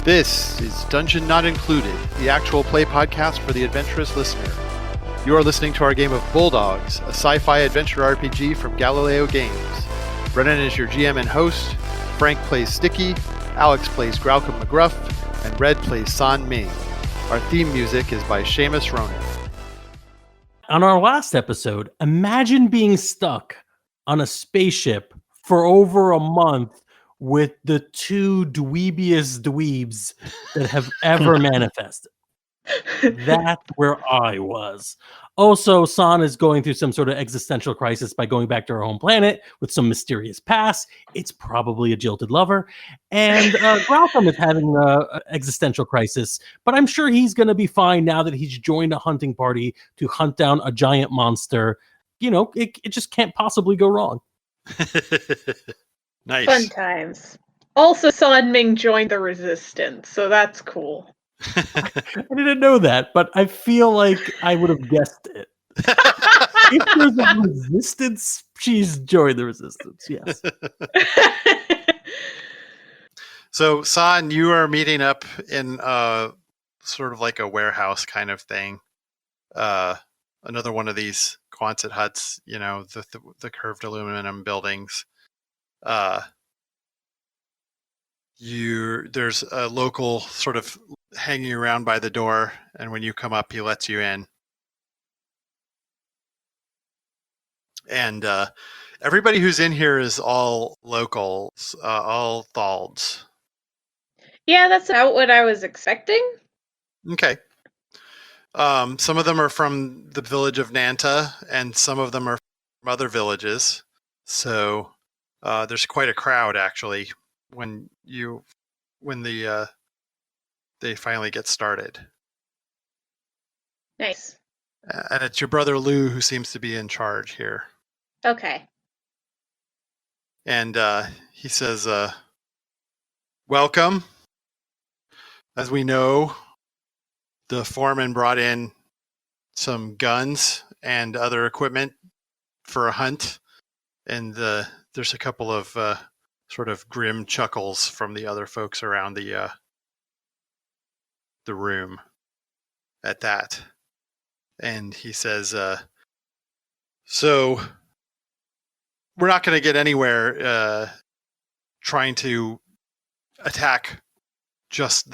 This is Dungeon Not Included, the actual play podcast for the adventurous listener. You are listening to our game of Bulldogs, a sci-fi adventure RPG from Galileo Games. Brennan is your GM and host, Frank plays Sticky, Alex plays Graucom McGruff, and Red plays San Ming. Our theme music is by Seamus Ronan. On our last episode, imagine being stuck on a spaceship for over a month with the two dweebiest dweebs that have ever manifested. That's where I was. Also, San is going through some sort of existential crisis by going back to her home planet with some mysterious past. It's probably a jilted lover. And Graucom is having an existential crisis, but I'm sure he's going to be fine now that he's joined a hunting party to hunt down a giant monster. You know, it just can't possibly go wrong. Nice. Fun times. Also, San Ming joined the Resistance, so that's cool. I didn't know that, but I feel like I would have guessed it. If there's a resistance, she's joined the Resistance, yes. So, San, you are meeting up in sort of like a warehouse kind of thing. Another one of these Quonset huts, you know, the curved aluminum buildings. There's a local sort of hanging around by the door, and when you come up, he lets you in. And everybody who's in here is all locals, all Thalds. Yeah, that's about what I was expecting. Okay. Some of them are from the village of Nanta, and some of them are from other villages. So there's quite a crowd, actually, when they finally get started. Nice. And it's your brother Lou who seems to be in charge here. Okay. And he says, welcome. As we know, the foreman brought in some guns and other equipment for a hunt. And there's a couple of sort of grim chuckles from the other folks around the room at that. And he says, so we're not going to get anywhere trying to attack just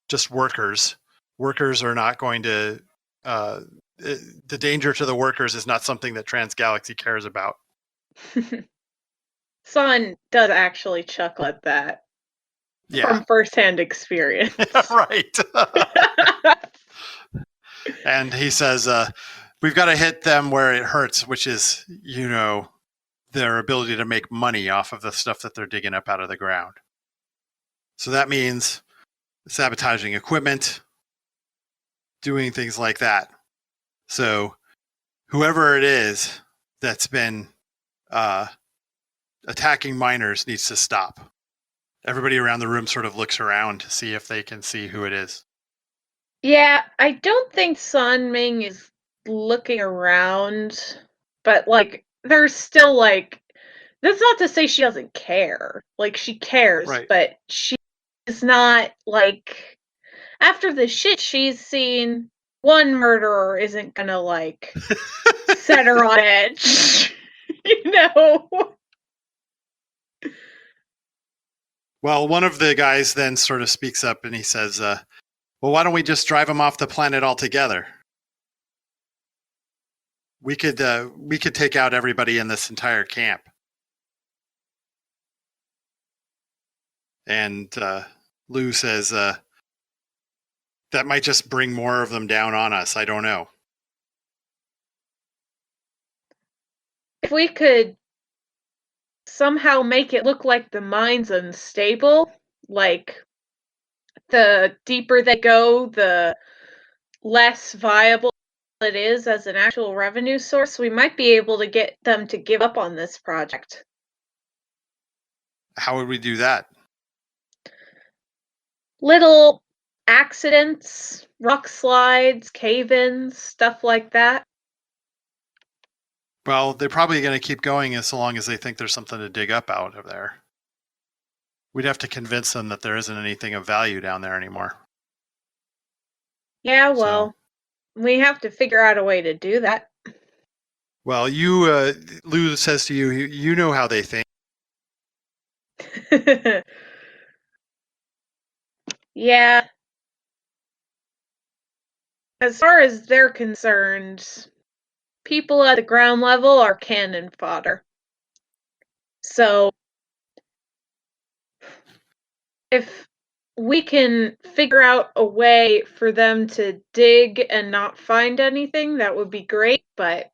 just workers. Workers are not going to, the danger to the workers is not something that Transgalaxy cares about. San does actually chuckle at that. Yeah. From firsthand experience. Right. And he says, we've got to hit them where it hurts, which is, you know, their ability to make money off of the stuff that they're digging up out of the ground. So that means sabotaging equipment, doing things like that. So whoever it is that's been attacking miners needs to stop. Everybody around the room sort of looks around to see if they can see who it is. Yeah, I don't think San Ming is looking around, but like, there's still like, that's not to say she doesn't care. Like, she cares, right. But she is not like, after the shit she's seen, one murderer isn't gonna like set her on edge, you know? Well, one of the guys then sort of speaks up and he says, well, why don't we just drive them off the planet altogether? We could take out everybody in this entire camp. And Lou says, that might just bring more of them down on us. I don't know. If we could somehow make it look like the mine's unstable, like the deeper they go, the less viable it is as an actual revenue source, we might be able to get them to give up on this project. How would we do that? Little accidents, rock slides, cave-ins, stuff like that. Well, they're probably going to keep going as long as they think there's something to dig up out of there. We'd have to convince them that there isn't anything of value down there anymore. Yeah, well, we have to figure out a way to do that. Well, Lou says to you, you know how they think. Yeah. As far as they're concerned, people at the ground level are cannon fodder. So, if we can figure out a way for them to dig and not find anything, that would be great, but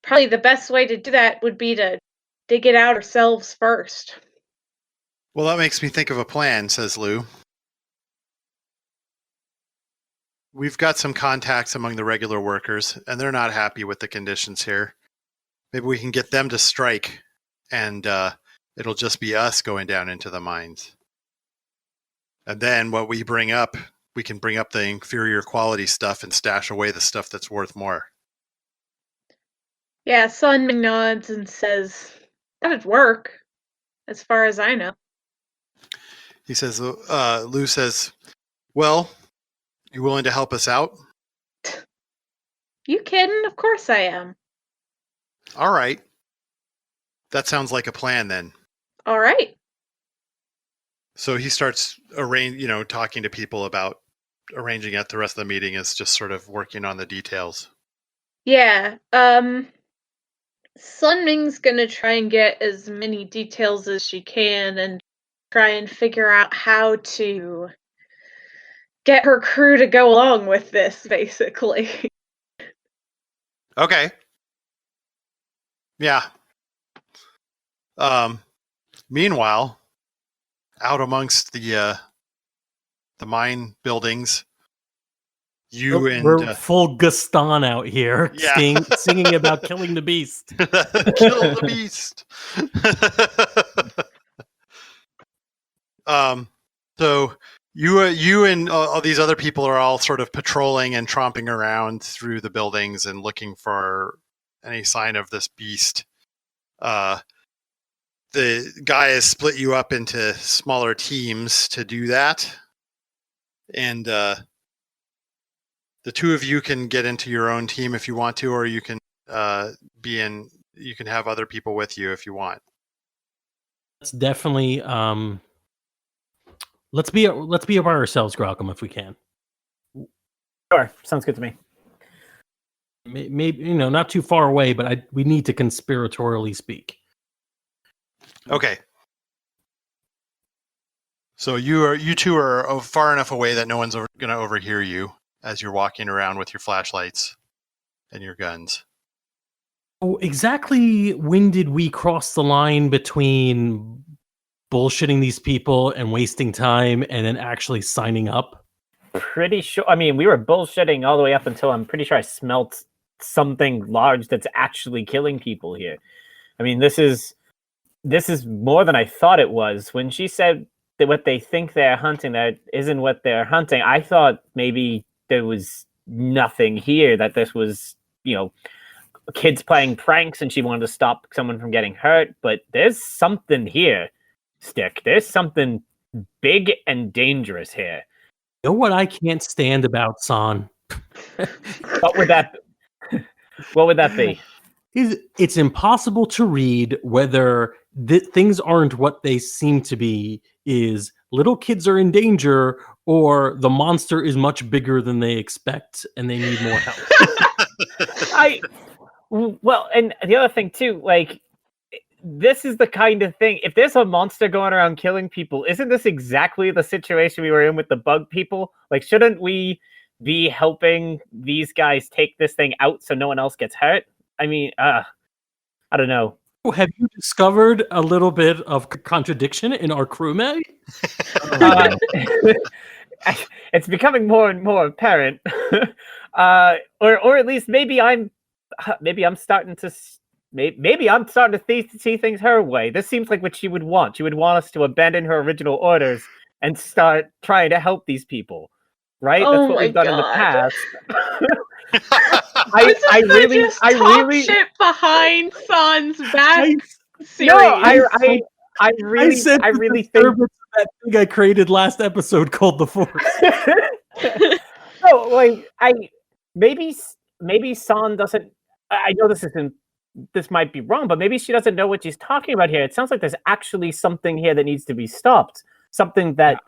probably the best way to do that would be to dig it out ourselves first. Well, that makes me think of a plan, says Lou. We've got some contacts among the regular workers, and they're not happy with the conditions here. Maybe we can get them to strike, and it'll just be us going down into the mines. And then what we bring up, we can bring up the inferior quality stuff and stash away the stuff that's worth more. Yeah, Sun nods and says, that'd work, as far as I know. He says, Lou says, well, you willing to help us out? You kidding? Of course I am. All right. That sounds like a plan then. All right. So he starts talking to people about arranging it. The rest of the meeting is just sort of working on the details. Yeah. Sun Ming's gonna try and get as many details as she can and try and figure out how to get her crew to go along with this, basically. Okay. Yeah. Meanwhile, out amongst the mine buildings, we're full Gaston out here, yeah. singing about killing the beast. Kill the beast. So you and all these other people are all sort of patrolling and tromping around through the buildings and looking for any sign of this beast. The guy has split you up into smaller teams to do that. And the two of you can get into your own team if you want to, or you can you can have other people with you if you want. Let's definitely let's be by ourselves, Grockham, if we can. Sure, sounds good to me. Maybe not too far away, but we need to conspiratorially speak. Okay. So you two are far enough away that no one's going to overhear you as you're walking around with your flashlights and your guns. Oh, exactly when did we cross the line between bullshitting these people and wasting time and then actually signing up? Pretty sure. I mean, we were bullshitting all the way up until I'm pretty sure I smelt something large that's actually killing people here. I mean, this is more than I thought it was. When she said that what they think they're hunting, that isn't what they're hunting, I thought maybe there was nothing here, that this was, kids playing pranks and she wanted to stop someone from getting hurt. But there's something here, Stick. There's something big and dangerous here. You know what I can't stand about San? What would that be? It's impossible to read whether things aren't what they seem to be, is little kids are in danger, or the monster is much bigger than they expect and they need more help. Well, and the other thing too, like, this is the kind of thing, if there's a monster going around killing people, isn't this exactly the situation we were in with the bug people? Like, shouldn't we be helping these guys take this thing out so no one else gets hurt? I mean, I don't know. Have you discovered a little bit of contradiction in our crewmate? It's becoming more and more apparent. Or at least maybe I'm starting to maybe I'm starting to see things her way. This seems like what she would want. She would want us to abandon her original orders and start trying to help these people, right? That's Oh what my we've done in the God. past. This is I the really, just I talk really, shit behind Son's back series. no, I really said the think. disturbance of that thing I created last episode called the Force. No, like maybe San doesn't. I know this might be wrong, but maybe she doesn't know what she's talking about here. It sounds like there's actually something here that needs to be stopped. Something that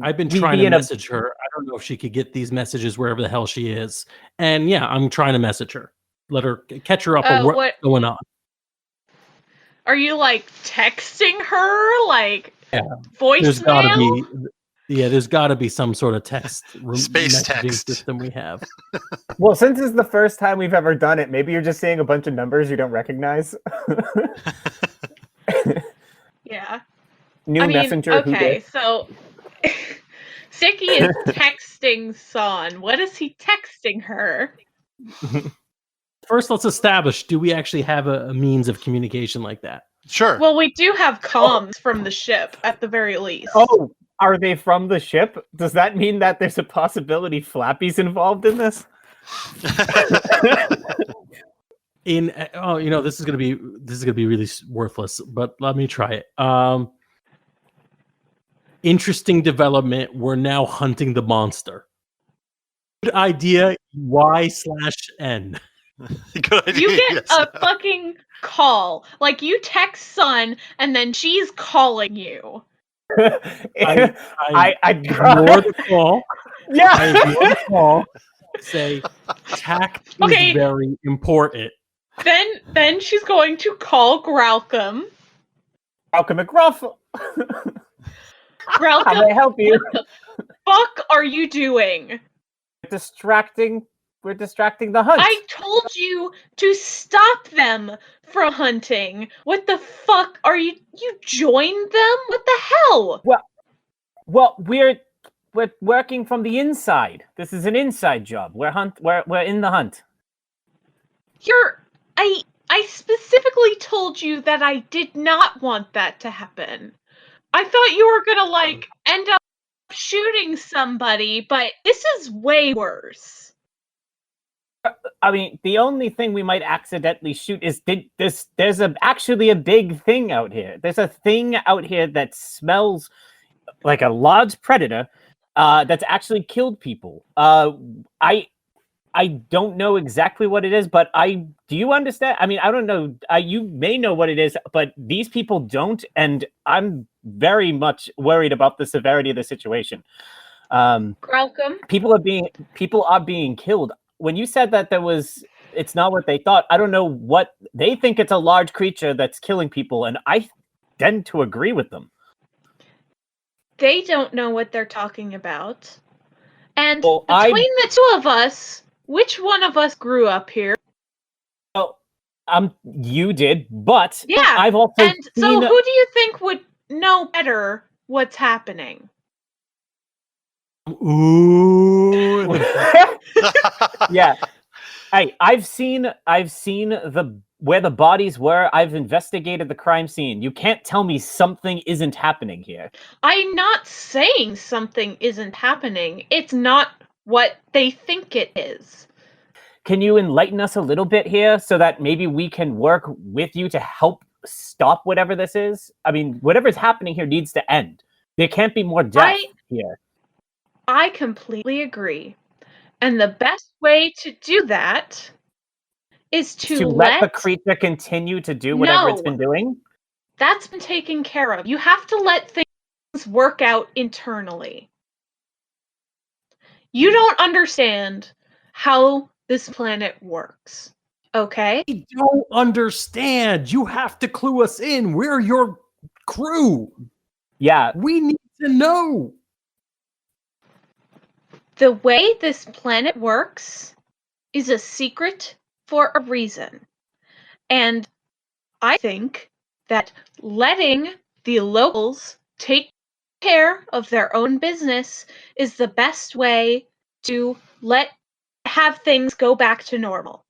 I've been we'd trying be to in a- message her. I don't know if she could get these messages wherever the hell she is. And yeah, I'm trying to message her. Let her catch her up on what's What going on. are you like texting her? Like Yeah. There's got to be some sort of text Space messaging text system we have. Well, since it's the first time we've ever done it, maybe you're just seeing a bunch of numbers you don't recognize. Yeah. New messenger. Okay, so Sticky is texting Son. What is he texting her? First, let's establish, do we actually have a means of communication like that? Sure. Well, we do have comms from the ship, at the very least. Oh, are they from the ship? Does that mean that there's a possibility Flappy's involved in this? This is gonna be really worthless, but let me try it. Interesting development. We're now hunting the monster. Good idea. Y/N. Good idea. You get a fucking call. Like, you text Son, and then she's calling you. I ignore the call. Yeah. I ignore the call. Say, tact Okay. is very important. Then she's going to call Gralcom. Gralcom McGruff. Gralcom, How may I help you? what the fuck are you doing? We're distracting the hunt. I told you to stop them from hunting. What the fuck are you? You joined them? What the hell? Well, we're working from the inside. This is an inside job. We're in the hunt. I specifically told you that I did not want that to happen. I thought you were gonna end up shooting somebody, but this is way worse. I mean, the only thing we might accidentally shoot is there's actually a big thing out here. There's a thing out here that smells like a large predator that's actually killed people. I don't know exactly what it is, but do you understand? I mean, I don't know. You may know what it is, but these people don't, and I'm very much worried about the severity of the situation. Gralcom, People are being killed. When you said that it's not what they thought, I don't know what they think. It's a large creature that's killing people, and I tend to agree with them. they don't know what they're talking about. And Well, between the two of us, which one of us grew up here? Well, you did, but Yeah. I've also and so who do you think would know better what's happening? Ooh. Yeah. I've seen where the bodies were. I've investigated the crime scene. You can't tell me something isn't happening here. I'm not saying something isn't happening. It's not what they think it is. Can you enlighten us a little bit here so that maybe we can work with you to help stop whatever this is? I mean, whatever's happening here needs to end. There can't be more death here. I completely agree. And the best way to do that is to let the creature continue to do whatever it's been doing? That's been taken care of. You have to let things work out internally. You don't understand how this planet works, okay? We don't understand. You have to clue us in. We're your crew. Yeah. We need to know. The way this planet works is a secret for a reason. And I think that letting the locals take care of their own business is the best way to let have things go back to normal.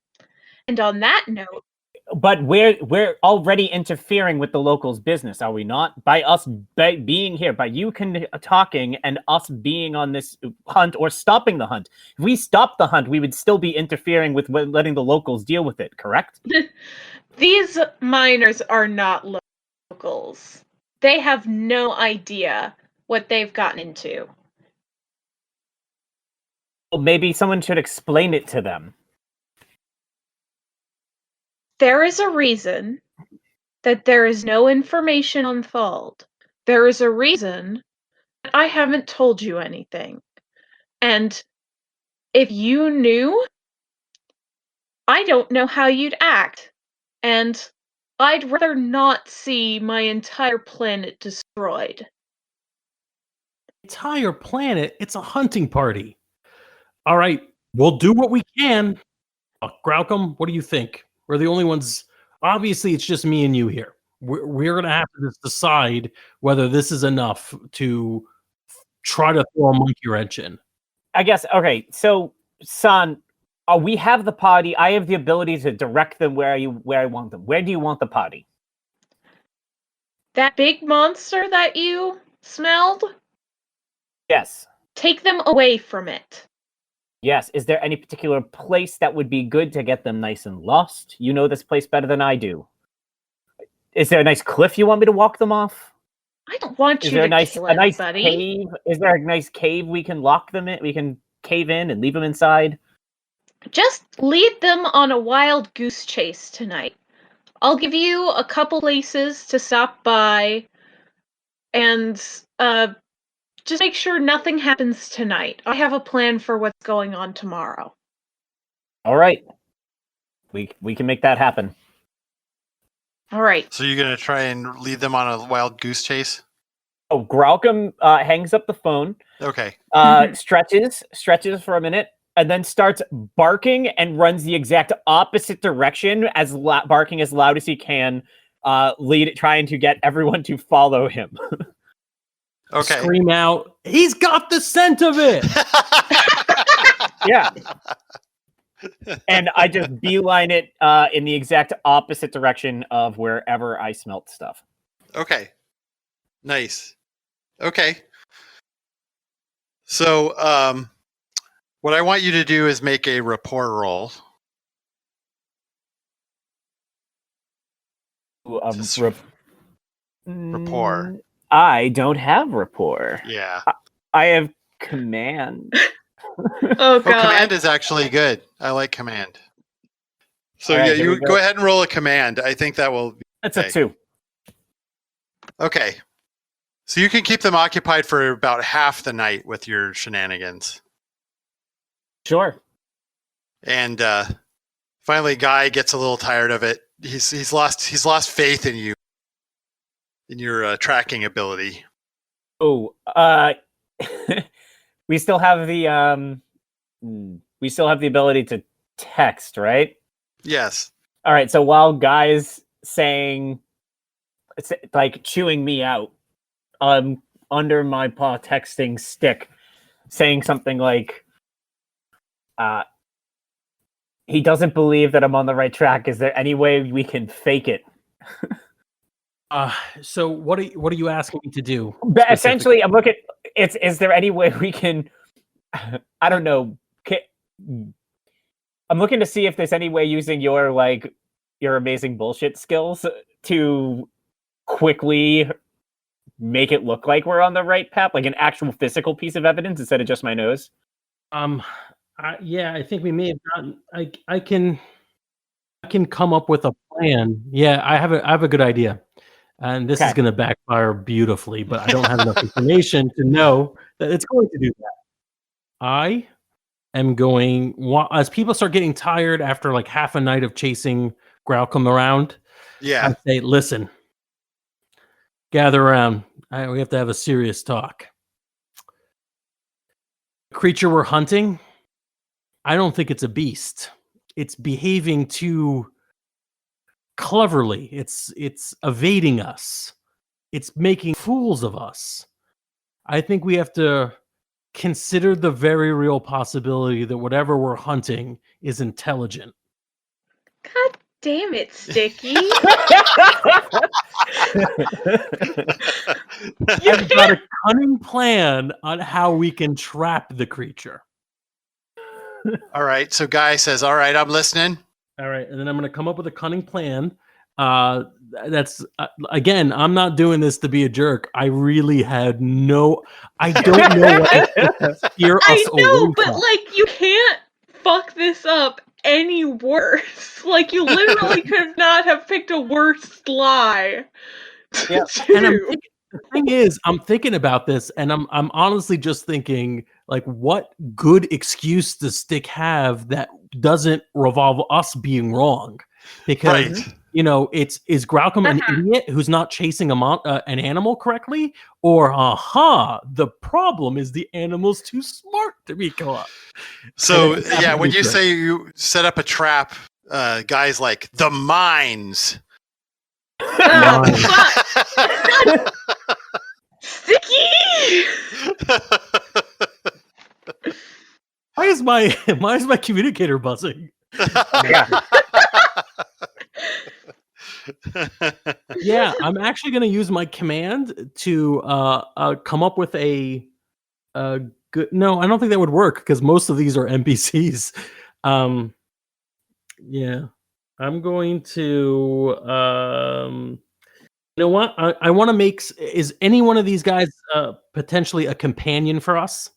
And on that note, But we're already interfering with the locals' business, are we not? By us being here, by you talking and us being on this hunt or stopping the hunt. If we stopped the hunt, we would still be interfering with letting the locals deal with it, correct? these miners are not locals. They have no idea what they've gotten into. Well, maybe someone should explain it to them. There is a reason that there is no information on Thald. There is a reason that I haven't told you anything. And if you knew, I don't know how you'd act. And I'd rather not see my entire planet destroyed. Entire planet? It's a hunting party. All right, we'll do what we can. Graucom, what do you think? We're the only ones. Obviously, it's just me and you here. We're going to have to decide whether this is enough to try to throw a monkey wrench in. I guess, okay, so, San, we have the party. I have the ability to direct them where I want them. Where do you want the party? That big monster that you smelled? Yes. Take them away from it. Yes. Is there any particular place that would be good to get them nice and lost? You know this place better than I do. Is there a nice cliff you want me to walk them off? I don't want Is you there to a nice buddy. cave? Is there a nice cave we can lock them in? We can cave in and leave them inside? Just lead them on a wild goose chase tonight. I'll give you a couple places to stop by, and just make sure nothing happens tonight. I have a plan for what's going on tomorrow. All right. We can make that happen. All right. So you're going to try and lead them on a wild goose chase? Oh, Graucom hangs up the phone. Okay. Stretches for a minute, and then starts barking and runs the exact opposite direction, as barking as loud as he can, trying to get everyone to follow him. Okay. Scream out, he's got the scent of it! Yeah. And I just beeline it in the exact opposite direction of wherever I smelt stuff. Okay. Nice. Okay. So, what I want you to do is make a rapport roll. Rapport. I don't have rapport. Yeah. I have command. Oh, God. Command is actually good. I like command. So All right, yeah, here we you go. go ahead and roll a command. I think that will be That's okay. a 2. Okay. So you can keep them occupied for about half the night with your shenanigans. Sure. And finally Guy gets a little tired of it. He's lost faith in you, in your tracking ability. Oh, we still have the ability to text, right? Yes. All right. So while Guy's saying, it's like chewing me out, under my paw texting stick, saying something like, he doesn't believe that I'm on the right track. Is there any way we can fake it? So what are you asking me to do? But essentially, I'm looking. Is there any way we can? I don't know. I'm looking to see if there's any way using your amazing bullshit skills to quickly make it look like we're on the right path, like an actual physical piece of evidence instead of just my nose. Yeah, I think we may have gotten. I can come up with a plan. Yeah, I have a good idea, and this is going to backfire beautifully. But I don't have enough information to know that it's going to do that. I am going, as people start getting tired after like half a night of chasing Graucom around. Yeah. I say, listen, gather around. We have to have a serious talk. The creature we're hunting, I don't think it's a beast. It's behaving too cleverly. It's evading us. It's making fools of us. I think we have to consider the very real possibility that whatever we're hunting is intelligent. God damn it, Sticky. I've got a cunning plan on how we can trap the creature. All right. So Guy says, all right, I'm listening. All right, and then I'm going to come up with a cunning plan. That's again, I'm not doing this to be a jerk. I really had I don't know what to steer I us know, away but from. like you can't fuck this up any worse. Like you literally could not have picked a worse lie. Yeah. And the thing is, I'm thinking about this, and I'm honestly just thinking, like, what good excuse does Stick have that doesn't revolve us being wrong? Because Right. you know, is Graucom an idiot who's not chasing an animal correctly, or the problem is the animal's too smart to be caught? So And yeah, when you say you set up a trap, Guy's like the mines. Oh, fuck. Sticky! Why is my communicator buzzing? Yeah. Yeah, I'm actually going to use my command to come up with a good. No, I don't think that would work because most of these are NPCs. Yeah, I'm going to. You know what? I want to make. Is any one of these guys potentially a companion for us?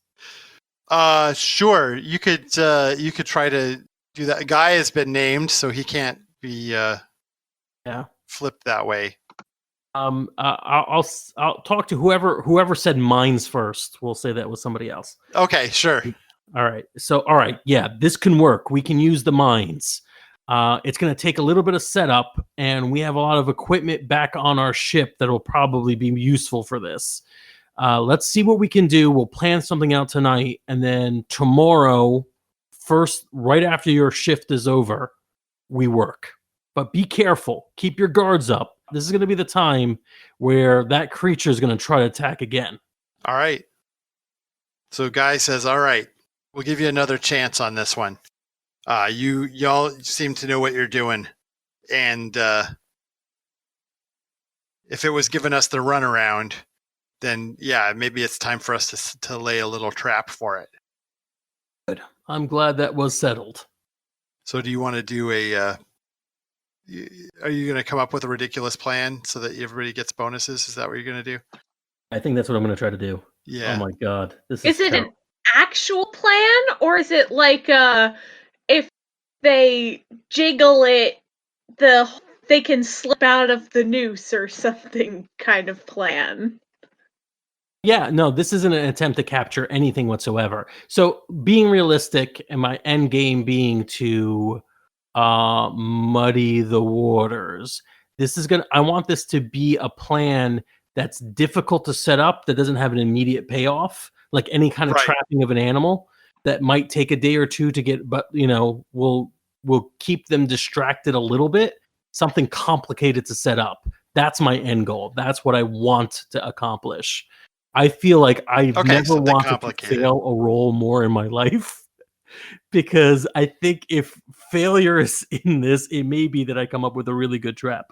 Sure. You could try to do that. Guy has been named, so he can't be flipped that way. I'll talk to whoever said mines first. We'll say that was somebody else. Okay, sure. All right. So, all right. Yeah, this can work. We can use the mines. It's going to take a little bit of setup, and we have a lot of equipment back on our ship that will probably be useful for this. Let's see what we can do. We'll plan something out tonight, and then tomorrow, first, right after your shift is over, we work. But be careful. Keep your guards up. This is going to be the time where that creature is going to try to attack again. All right. So Guy says, all right, we'll give you another chance on this one. Y'all seem to know what you're doing. And if it was giving us the runaround, then yeah, maybe it's time for us to lay a little trap for it. Good. I'm glad that was settled. So do you want to do are you going to come up with a ridiculous plan so that everybody gets bonuses? Is that what you're going to do? I think that's what I'm going to try to do. Yeah. Oh my god. This Is it terrible. an actual plan, or is it like if they jiggle it, they can slip out of the noose or something kind of plan? Yeah, no, this isn't an attempt to capture anything whatsoever. So being realistic and my end game being to muddy the waters. I want this to be a plan that's difficult to set up, that doesn't have an immediate payoff, like any kind of trapping of an animal that might take a day or two to get, but we'll keep them distracted a little bit. Something complicated to set up. That's my end goal. That's what I want to accomplish. I feel like I've never wanted to fail a role more in my life. Because I think if failure is in this, it may be that I come up with a really good trap.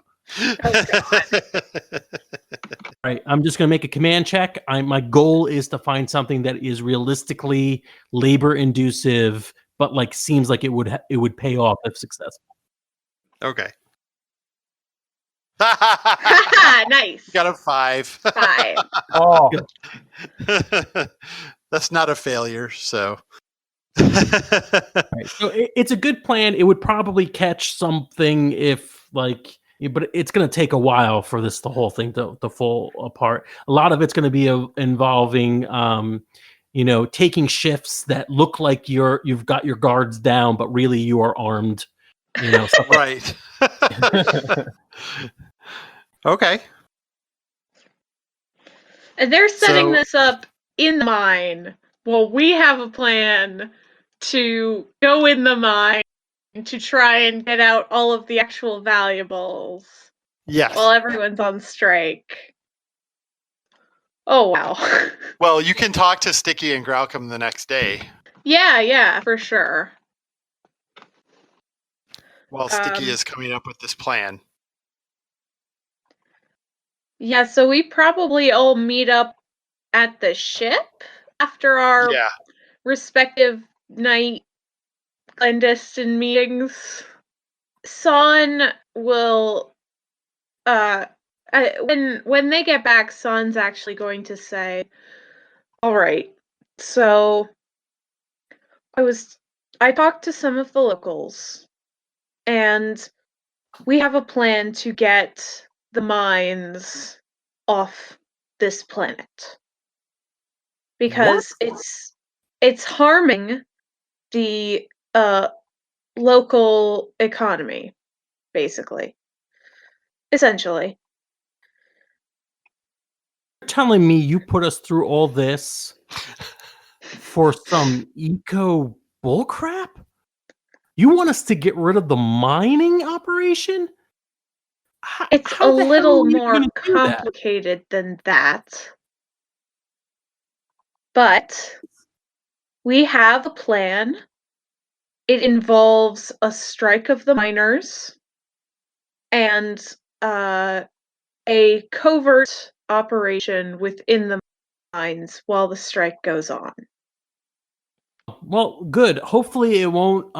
Right, I'm just going to make a command check. My goal is to find something that is realistically labor-inducive, but like seems like it would pay off if successful. Okay. Nice. Got a 5. 5. Oh, that's not a failure. So. Right. So it's a good plan. It would probably catch something but it's going to take a while for the whole thing to fall apart. A lot of it's going to be involving, taking shifts that look like you've got your guards down, but really you are armed. Right. Okay. And they're setting this up in the mine. Well, we have a plan to go in the mine to try and get out all of the actual valuables. Yes. While everyone's on strike. Oh, wow. Well, you can talk to Sticky and Growlcom the next day Yeah, for sure. while Sticky is coming up with this plan. Yeah, so we probably all meet up at the ship after our Yeah. respective night clandestine meetings. Son will when they get back, Son's actually going to say, "All right, so I talked to some of the locals, and we have a plan to get the mines off this planet because it's harming the local economy, basically, essentially." You're telling me you put us through all this for some eco bullcrap? You want us to get rid of the mining operation? It's How a the hell little are we more going to do that? complicated than that. But we have a plan. It involves a strike of the miners and a covert operation within the mines while the strike goes on. Well, good. Hopefully it won't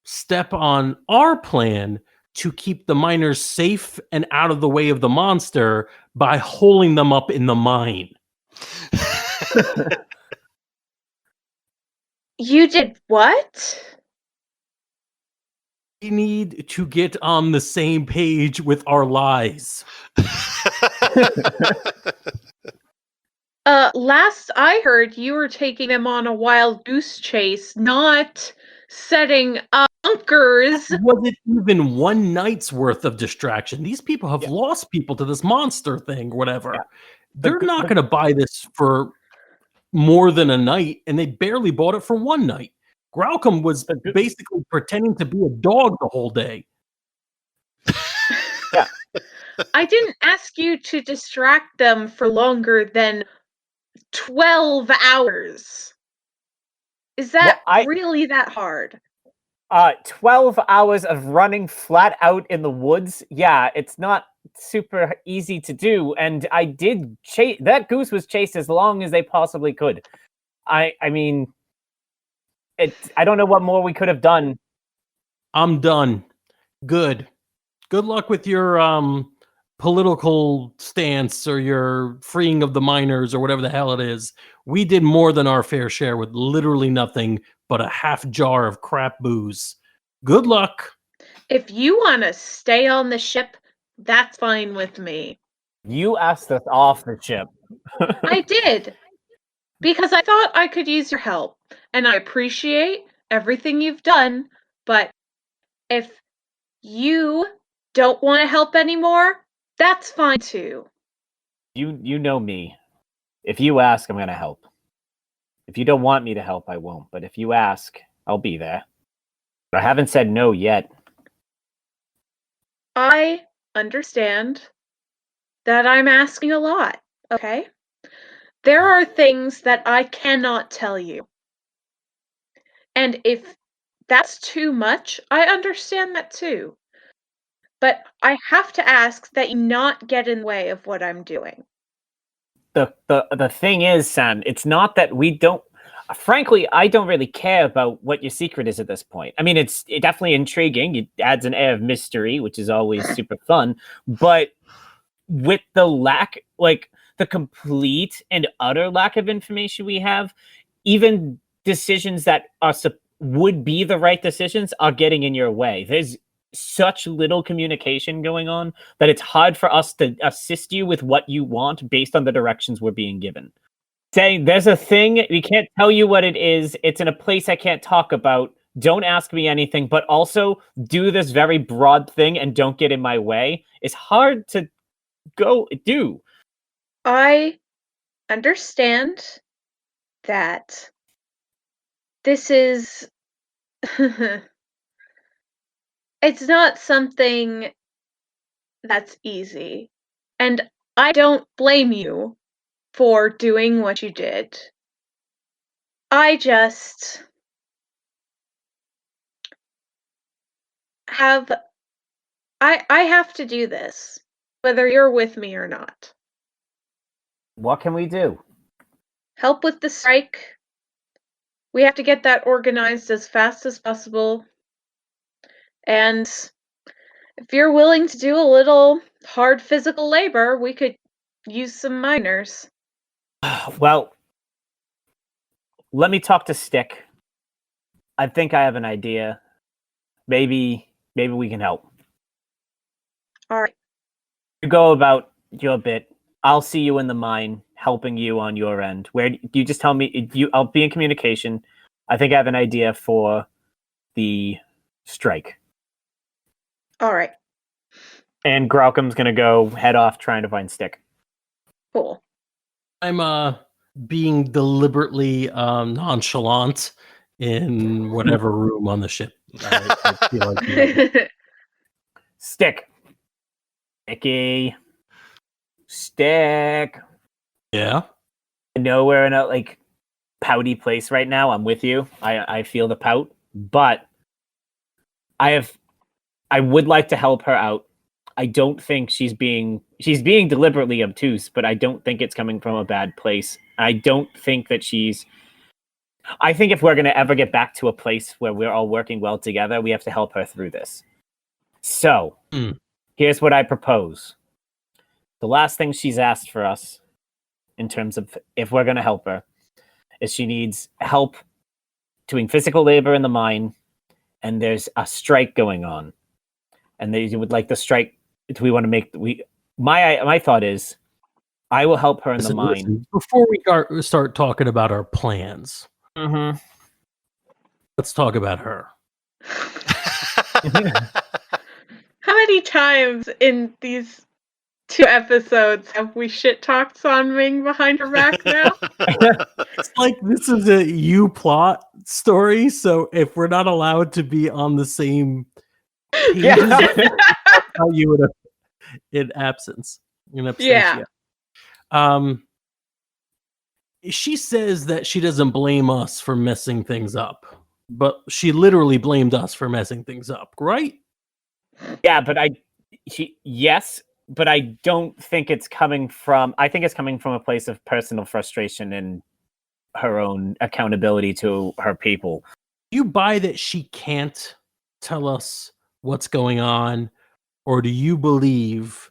step on our plan to keep the miners safe and out of the way of the monster by holding them up in the mine. You did what? We need to get on the same page with our lies. Last I heard, you were taking them on a wild goose chase, not setting up bunkers. Was it even one night's worth of distraction? These people have Yeah. lost people to this monster thing or whatever. Yeah. They're not going to buy this for more than a night, and they barely bought it for one night. Growlcom was basically pretending to be a dog the whole day. Yeah. I didn't ask you to distract them for longer than 12 hours. Is that really that hard? 12 hours of running flat out in the woods. Yeah, it's not super easy to do. And I did chase that goose was chased as long as they possibly could. I mean, I don't know what more we could have done. I'm done. Good luck with your political stance or your freeing of the miners or whatever the hell it is. We did more than our fair share with literally nothing but a half jar of crap booze. Good luck. If you want to stay on the ship, that's fine with me. You asked us off the ship. I did. Because I thought I could use your help. And I appreciate everything you've done. But if you don't want to help anymore, that's fine too. You know me. If you ask, I'm going to help. If you don't want me to help, I won't. But if you ask, I'll be there. But I haven't said no yet. I understand that I'm asking a lot, okay? There are things that I cannot tell you. And if that's too much, I understand that too. But I have to ask that you not get in the way of what I'm doing. The thing is, Sam, it's not that we don't. Frankly, I don't really care about what your secret is at this point. I mean, it's definitely intriguing. It adds an air of mystery, which is always super fun. But with the the complete and utter lack of information we have, even decisions that would be the right decisions are getting in your way. There's such little communication going on that it's hard for us to assist you with what you want based on the directions we're being given. Saying there's a thing, we can't tell you what it is, it's in a place I can't talk about, don't ask me anything, but also do this very broad thing and don't get in my way. It's hard to go do. I understand that this is it's not something that's easy. And I don't blame you for doing what you did. I just have I have to do this, whether you're with me or not. What can we do? Help with the strike. We have to get that organized as fast as possible. And if you're willing to do a little hard physical labor, we could use some miners. Well, let me talk to Stick. I think I have an idea. Maybe we can help. All right. You go about your bit. I'll see you in the mine, helping you on your end. Where do you just tell me? I'll be in communication. I think I have an idea for the strike. All right. And Graucom's gonna go head off trying to find Stick. Cool. I'm being deliberately nonchalant in whatever room on the ship. I feel like being. Stick. Sticky. Stick. Yeah. I know we're in a like pouty place right now. I'm with you. I feel the pout, but I would like to help her out. I don't think she's being deliberately obtuse, but I don't think it's coming from a bad place. I don't think that I think if we're going to ever get back to a place where we're all working well together, we have to help her through this. So, here's what I propose. The last thing she's asked for us, in terms of if we're going to help her, is she needs help doing physical labor in the mine, and there's a strike going on. And they would like the strike. Do we want to make my thought is I will help her in the mine. Listen, before we start talking about our plans, let's talk about her. How many times in these 2 episodes have we shit talked San Ming behind her back now? It's like this is a you plot story, so if we're not allowed to be on the same page, how you would have in absence. In absentia. Yeah. She says that she doesn't blame us for messing things up, but she literally blamed us for messing things up, right? Yeah, but yes, but I don't think it's coming from. I think it's coming from a place of personal frustration and her own accountability to her people. Do you buy that she can't tell us what's going on, or do you believe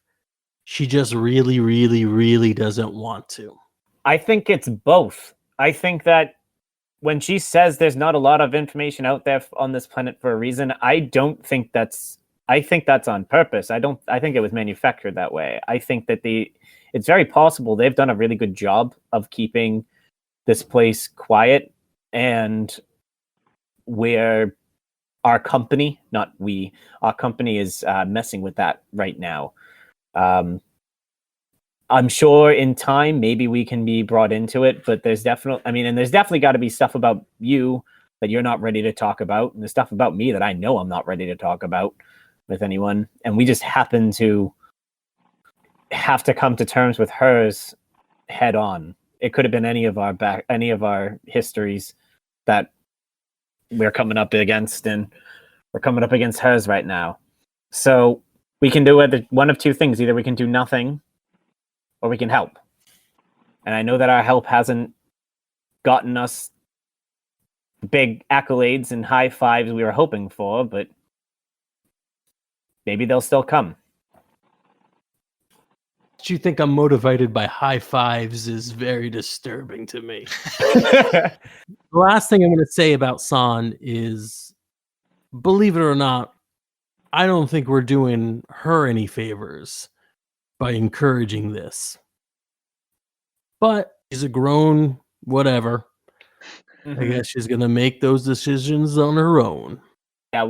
she just really, really, really doesn't want to? I think it's both. I think that when she says there's not a lot of information out there on this planet for a reason, I think that's on purpose. I think it was manufactured that way. I think that it's very possible they've done a really good job of keeping this place quiet, and where our company, not we, our company is messing with that right now. I'm sure in time, maybe we can be brought into it, but there's definitely got to be stuff about you that you're not ready to talk about. And there's stuff about me that I know I'm not ready to talk about with anyone. And we just happen to have to come to terms with hers head on. It could have been any of our histories that we're coming up against, and we're coming up against hers right now. So we can do one of two things. Either we can do nothing, or we can help. And I know that our help hasn't gotten us the big accolades and high fives we were hoping for, but maybe they'll still come. Do you think I'm motivated by high fives is very disturbing to me. The last thing I'm going to say about San is, believe it or not, I don't think we're doing her any favors by encouraging this. But she's a grown whatever. I guess she's going to make those decisions on her own. Yeah,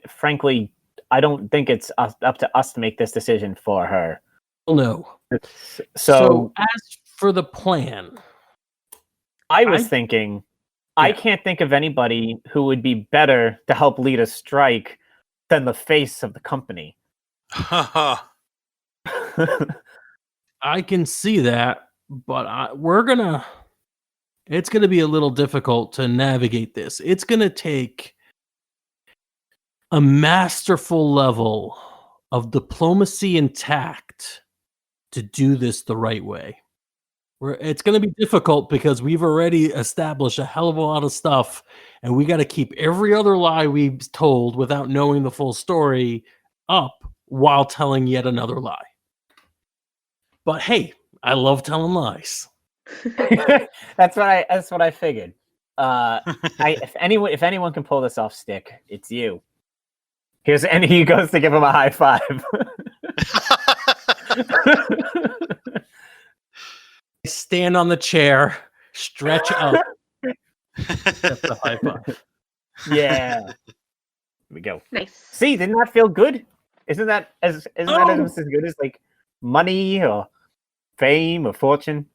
frankly, I don't think it's up to us to make this decision for her. No. So as for the plan, I was thinking, I can't think of anybody who would be better to help lead a strike than the face of the company. I can see that, but it's gonna be a little difficult to navigate this. It's gonna take a masterful level of diplomacy and tact to do this the right way. It's going to be difficult because we've already established a hell of a lot of stuff, and we got to keep every other lie we've told without knowing the full story up while telling yet another lie. But hey, I love telling lies. That's what I figured. If anyone can pull this off, Stick, it's you. And he goes to give him a high five. Stand on the chair, stretch up. That's a high five. Yeah. Here we go. Nice. See, didn't that feel good? Isn't that as good as like money or fame or fortune?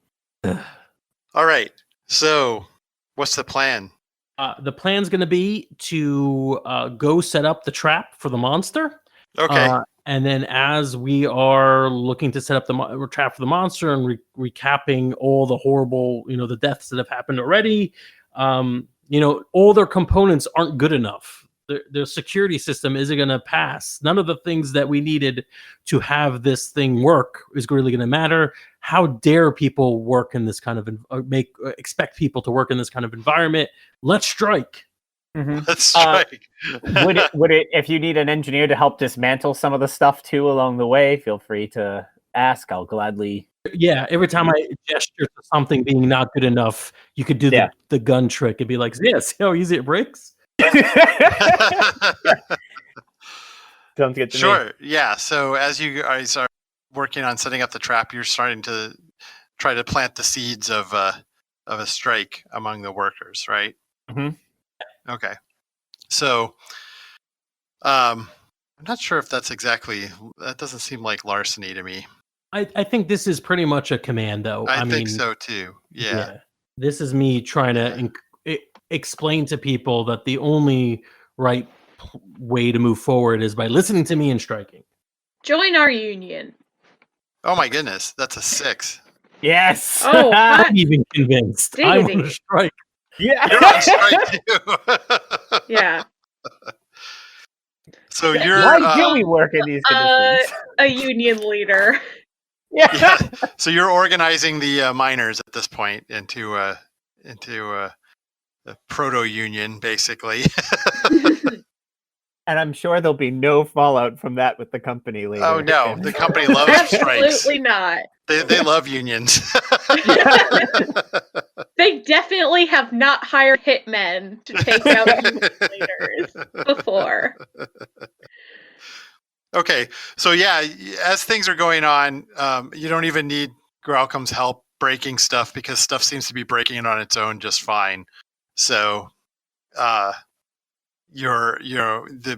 All right. So, what's the plan? The plan's going to be to go set up the trap for the monster. Okay. And then as we are looking to set up the trap for the monster and recapping all the horrible, the deaths that have happened already, all their components aren't good enough. Their security system isn't going to pass. None of the things that we needed to have this thing work is really going to matter. How dare people work in this kind of expect people to work in this kind of environment? Let's strike. Mm-hmm. Let's strike. Would it if you need an engineer to help dismantle some of the stuff too along the way, feel free to ask. I'll gladly. Yeah, every time I gesture to something being not good enough, you could do the gun trick and be like, "Yeah, see how easy it breaks." Sounds good to sure. me. Yeah. So as you guys are working on setting up the trap, you're starting to try to plant the seeds of a strike among the workers, right? Mm-hmm. Okay. So, I'm not sure if that doesn't seem like larceny to me. I think this is pretty much a command, though. I think so too. Yeah. This is me trying to explain to people that the only right way to move forward is by listening to me and striking. Join our union. Oh my goodness, that's a 6. Yes. Oh, I'm even convinced. I want to strike. Yeah. You're on strike too. Yeah. So you're. Why do we work in these conditions? A union leader. Yeah. So you're organizing the miners at this point into a proto union, basically. And I'm sure there'll be no fallout from that with the company later. Oh no, the company loves strikes. Absolutely not. They love unions. They definitely have not hired hitmen to take out union leaders before. Okay, so yeah, as things are going on, you don't even need Graucom's help breaking stuff because stuff seems to be breaking it on its own just fine. So, the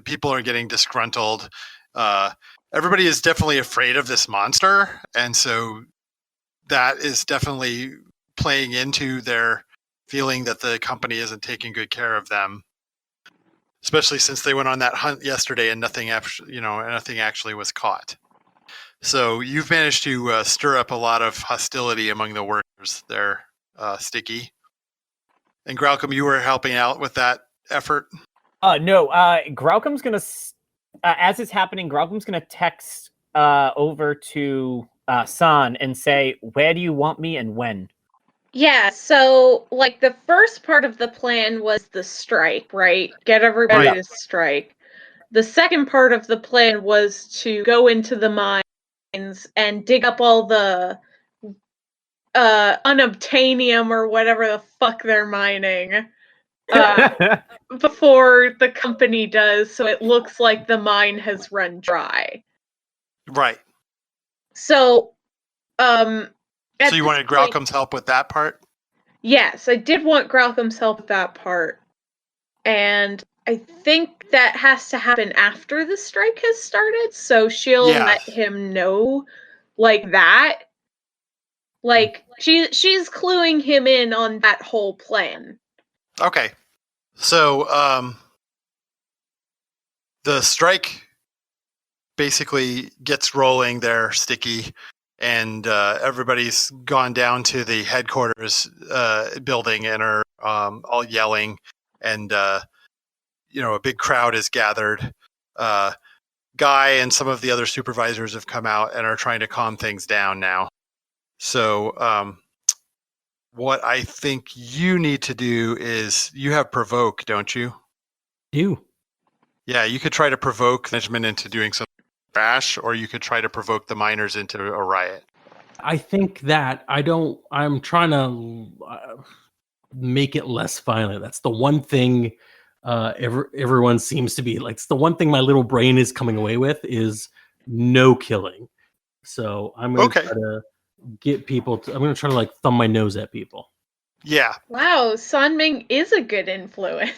people are getting disgruntled. Everybody is definitely afraid of this monster, and so that is definitely playing into their feeling that the company isn't taking good care of them. Especially since they went on that hunt yesterday and nothing actually was caught. So you've managed to stir up a lot of hostility among the workers there, Sticky. And Graucom, you were helping out with that effort? No, Graucom's going to, as it's happening, Graucom's going to text over to San and say, where do you want me and when? Yeah, so, the first part of the plan was the strike, right? Get everybody to strike. The second part of the plan was to go into the mines and dig up all the unobtainium or whatever the fuck they're mining before the company does, so it looks like the mine has run dry. Right. So, so you wanted Graucom's help with that part? Yes, I did want Graucom's help with that part. And I think that has to happen after the strike has started, so she'll let him know that. She's cluing him in on that whole plan. Okay. So the strike basically gets rolling there, Sticky. and everybody's gone down to the headquarters building and are all yelling, and a big crowd is gathered. Guy and some of the other supervisors have come out and are trying to calm things down now. So what I think you need to do is, you have provoke, don't you? You. Yeah, you could try to provoke management into doing some rash, or you could try to provoke the miners into a riot. I think that I'm trying to make it less violent. That's the one thing everyone seems to be like. It's the one thing my little brain is coming away with is no killing. So I'm going to try to get people I'm going to try to like thumb my nose at people. Yeah. Wow, Sun Ming is a good influence.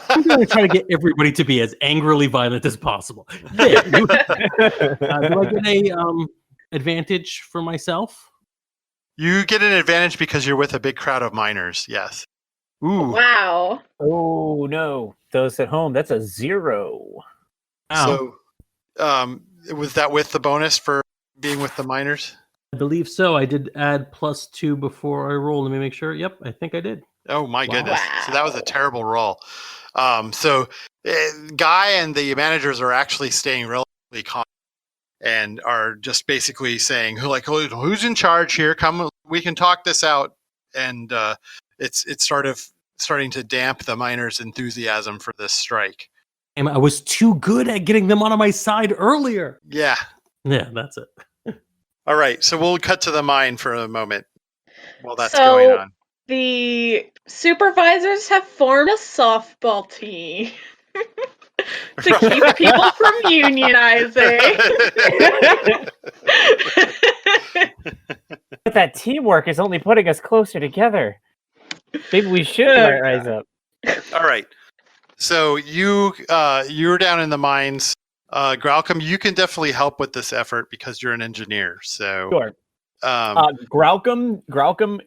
I'm going to try to get everybody to be as angrily violent as possible. There, do I get a advantage for myself? You get an advantage because you're with a big crowd of miners. Yes. Ooh. Wow. Oh no, those at home, that's a 0. So, was that with the bonus for being with the miners? I believe so. I did add +2 before I rolled. Let me make sure. Yep, I think I did. Oh my goodness! Wow. So that was a terrible roll. So Guy and the managers are actually staying relatively calm and are just basically saying, "Who's in charge here? Come, we can talk this out." And it's sort of starting to damp the miners' enthusiasm for this strike. And I was too good at getting them onto my side earlier. Yeah. Yeah, that's it. All right, so we'll cut to the mine for a moment while that's going on. The supervisors have formed a softball team to keep people from unionizing. But that teamwork is only putting us closer together. Maybe we should rise up. All right. So you're down in the mines. Gralcom, you can definitely help with this effort because you're an engineer. So Sure. Gralcom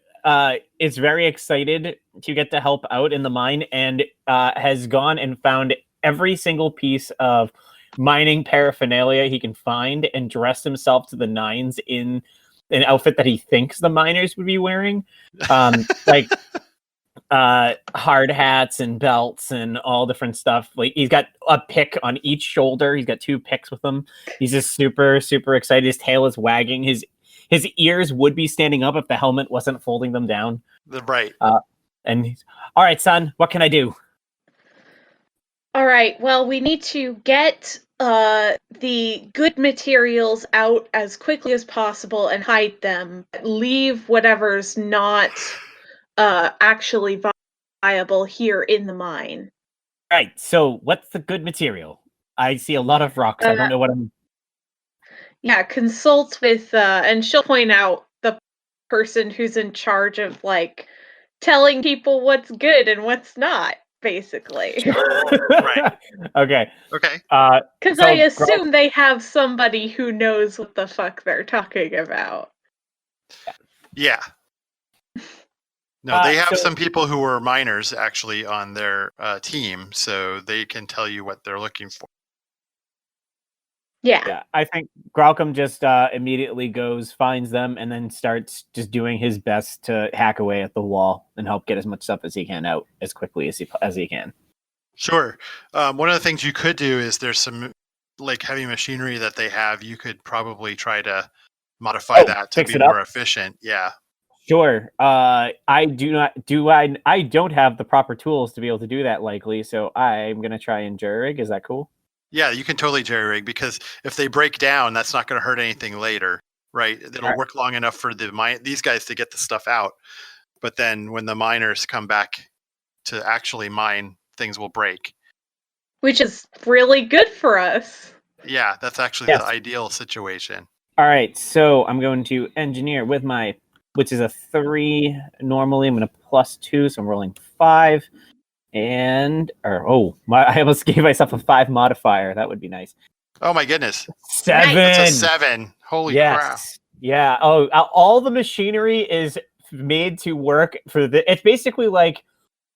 is very excited to get to help out in the mine and has gone and found every single piece of mining paraphernalia he can find and dressed himself to the nines in an outfit that he thinks the miners would be wearing. Like hard hats and belts and all different stuff. Like he's got a pick on each shoulder. He's got 2 picks with him. He's just super, super excited. His tail is wagging. His ears would be standing up if the helmet wasn't folding them down. Right. And he's, all right, son, what can I do? All right, well, we need to get the good materials out as quickly as possible and hide them. Leave whatever's not actually viable here in the mine. All right, so what's the good material? I see a lot of rocks. I don't know what I'm... Yeah, consult with, and she'll point out the person who's in charge of, like, telling people what's good and what's not, basically. Right. Okay. Because I assume they have somebody who knows what the fuck they're talking about. Yeah. No, they have some people who are miners actually on their team, so they can tell you what they're looking for. Yeah. I think Gralcom just immediately goes, finds them, and then starts just doing his best to hack away at the wall and help get as much stuff as he can out as quickly as he can. Sure. One of the things you could do is there's some like heavy machinery that they have. You could probably try to modify that to be more efficient. Yeah. Sure. I don't have the proper tools to be able to do that likely, so I'm going to try and jury-rig. Is that cool? Yeah, you can totally jerry-rig because if they break down, that's not going to hurt anything later, right? It'll work long enough for these guys to get the stuff out. But then when the miners come back to actually mine, things will break. Which is really good for us. Yeah, that's actually the ideal situation. All right, so I'm going to engineer with my... which is a 3 normally. I'm going to +2, so I'm rolling 5. I almost gave myself a 5 modifier. That would be nice. Oh my goodness. 7! That's a 7. Holy crap. Yeah. Oh, all the machinery is made to work for it's basically like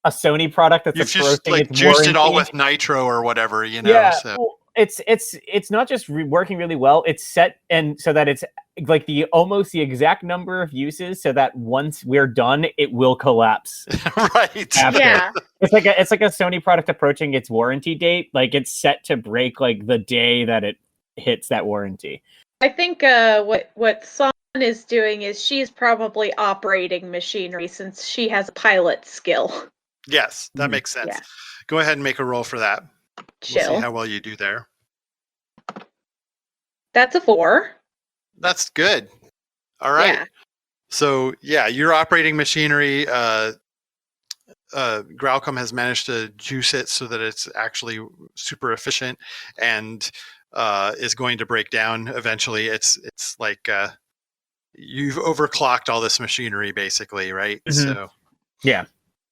a Sony product that's you've just like juiced it all with nitro or whatever, you know. Yeah. So. Well, it's not just working really well. It's set and so that it's like the almost the exact number of uses so that once we're done, it will collapse. Right. After. Yeah. It's like a Sony product approaching its warranty date. Like it's set to break like the day that it hits that warranty. I think what Son is doing is she's probably operating machinery since she has a pilot skill. Yes, that makes sense. Yeah. Go ahead and make a roll for that. We'll Chill. see how well you do there. That's a 4. That's good. All right. Yeah. So yeah, you're operating machinery. Growlcom has managed to juice it so that it's actually super efficient and is going to break down eventually. It's like you've overclocked all this machinery basically, right? Mhm. So Yeah.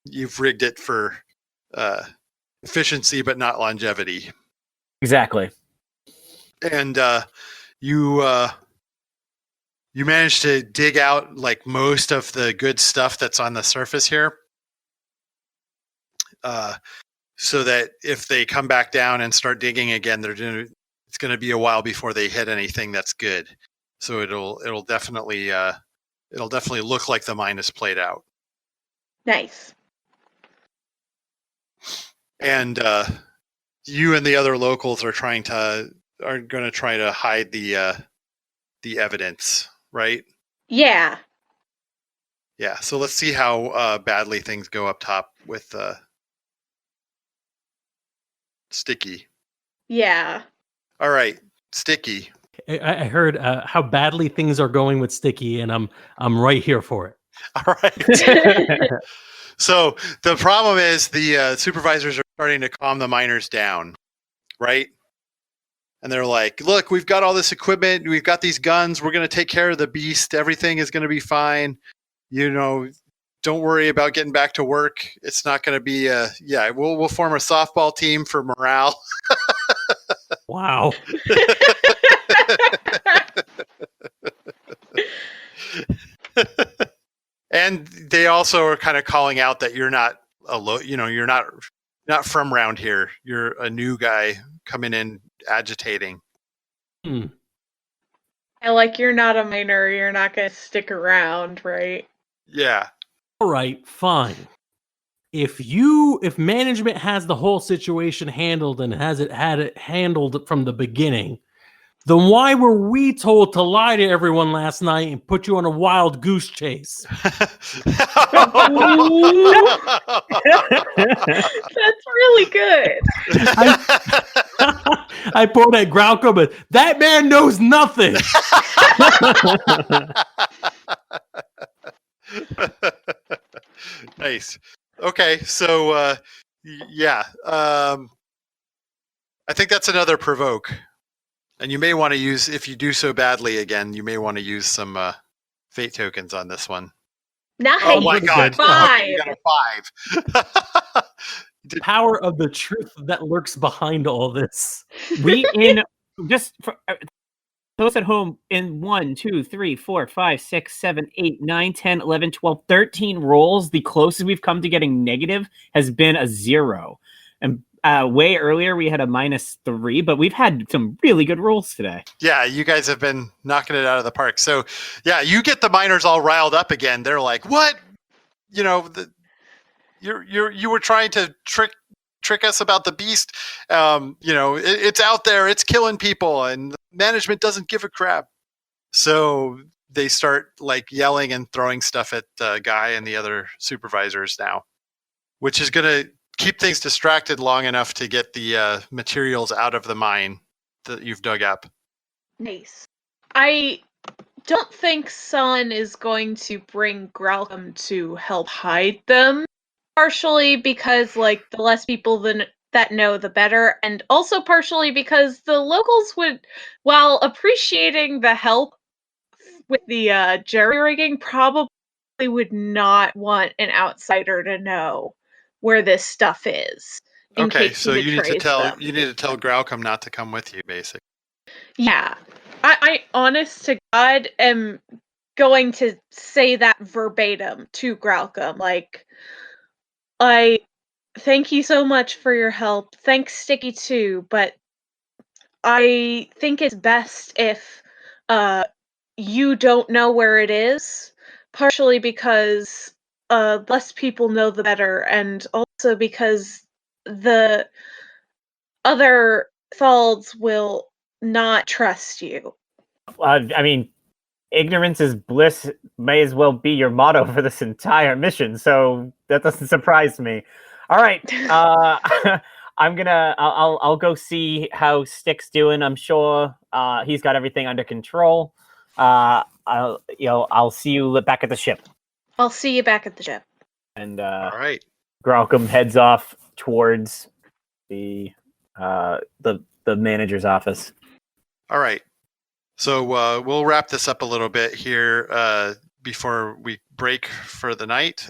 you've rigged it for efficiency but not longevity. Exactly. And you managed to dig out like most of the good stuff that's on the surface here. So that if they come back down and start digging again, it's going to be a while before they hit anything that's good. So it'll definitely look like the mine is played out. Nice. And you and the other locals are going to try to hide the evidence, right? Yeah. Yeah. So let's see how badly things go up top with Sticky. Yeah. All right, Sticky. I heard how badly things are going with Sticky, and I'm right here for it. All right. So the problem is the supervisors are starting to calm the miners down, right? And they're like, look, we've got all this equipment. We've got these guns. We're going to take care of the beast. Everything is going to be fine. Don't worry about getting back to work. It's not going to be we'll form a softball team for morale. Wow. And they also are kind of calling out that you're not you're not from around here. You're a new guy coming in agitating. Hmm. Like you're not a miner, you're not going to stick around, right? Yeah. All right, fine. If management has the whole situation handled and had it handled from the beginning, then why were we told to lie to everyone last night and put you on a wild goose chase? That's really good. I point at Graucom and that man knows nothing. Nice. Okay, so I think that's another provoke. And you may want to use, if you do so badly again, you may want to use some fate tokens on this one. Nice. Oh my god. 5. You got a 5. The power of the truth that lurks behind all this. Those at home in 1, 2, 3, 4, 5, 6, 7, 8, 9, 10, 11, 12, 13 rolls. The closest we've come to getting negative has been a 0. And way earlier we had a -3, but we've had some really good rolls today. Yeah, you guys have been knocking it out of the park. So yeah, you get the miners all riled up again. They're like, what? You were trying to trick us about the beast. It's out there, it's killing people, and management doesn't give a crap. So they start like yelling and throwing stuff at the guy and the other supervisors now, which is going to keep things distracted long enough to get the materials out of the mine that you've dug up. Nice. I don't think Sun is going to bring Graucom to help hide them. Partially because, like, the less people that know, the better. And also partially because the locals would, while appreciating the help with the jerry-rigging, probably would not want an outsider to know where this stuff is. Okay, so you need to tell them. Graucom not to come with you, basically. Yeah. I honest to God am going to say that verbatim to Graucom. Like, I thank you so much for your help. Thanks, Sticky, too, but I think it's best if you don't know where it is, partially because less people know the better, and also because the other Thalds will not trust you. I mean, ignorance is bliss may as well be your motto for this entire mission, so that doesn't surprise me. All right, I'll go see how Stick's doing. I'm sure he's got everything under control. I'll see you back at the ship. I'll see you back at the ship. All And right. Graucom heads off towards the manager's office. All right. So we'll wrap this up a little bit here before we break for the night.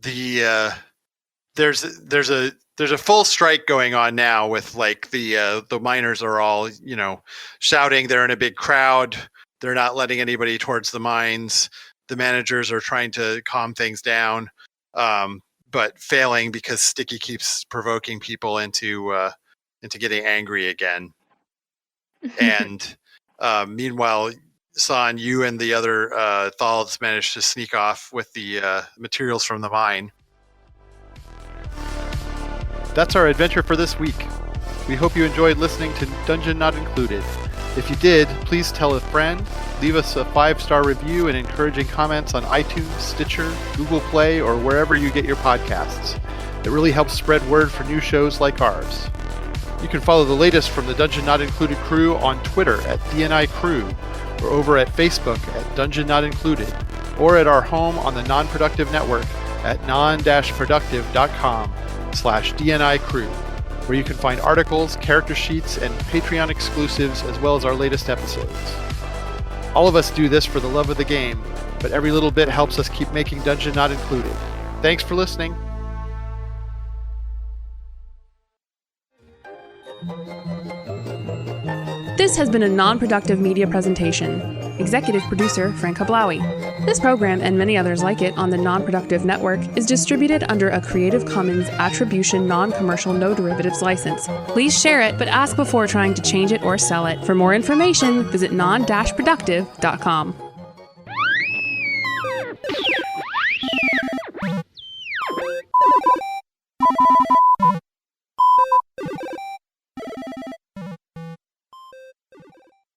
There's a full strike going on now with like the miners are all shouting. They're in a big crowd. They're not letting anybody towards the mines. The managers are trying to calm things down, but failing because Sticky keeps provoking people into getting angry again. And meanwhile, San, you and the other Thalds managed to sneak off with the materials from the mine. That's our adventure for this week. We hope you enjoyed listening to Dungeon Not Included. If you did, please tell a friend, leave us a 5-star review and encouraging comments on iTunes, Stitcher, Google Play, or wherever you get your podcasts. It really helps spread word for new shows like ours. You can follow the latest from the Dungeon Not Included crew on Twitter at DNI Crew, or over at Facebook at Dungeon Not Included, or at our home on the Non-Productive Network at Non-Productive.com/DNI Crew, where you can find articles, character sheets, and Patreon exclusives, as well as our latest episodes. All of us do this for the love of the game, but every little bit helps us keep making Dungeon Not Included. Thanks for listening. This has been a non-productive media presentation. Executive producer Frank Hablawi. This program and many others like it on the Non-Productive Network is distributed under a Creative Commons Attribution Non-Commercial No Derivatives license. Please share it, but ask before trying to change it or sell it. For more information, visit non-productive.com.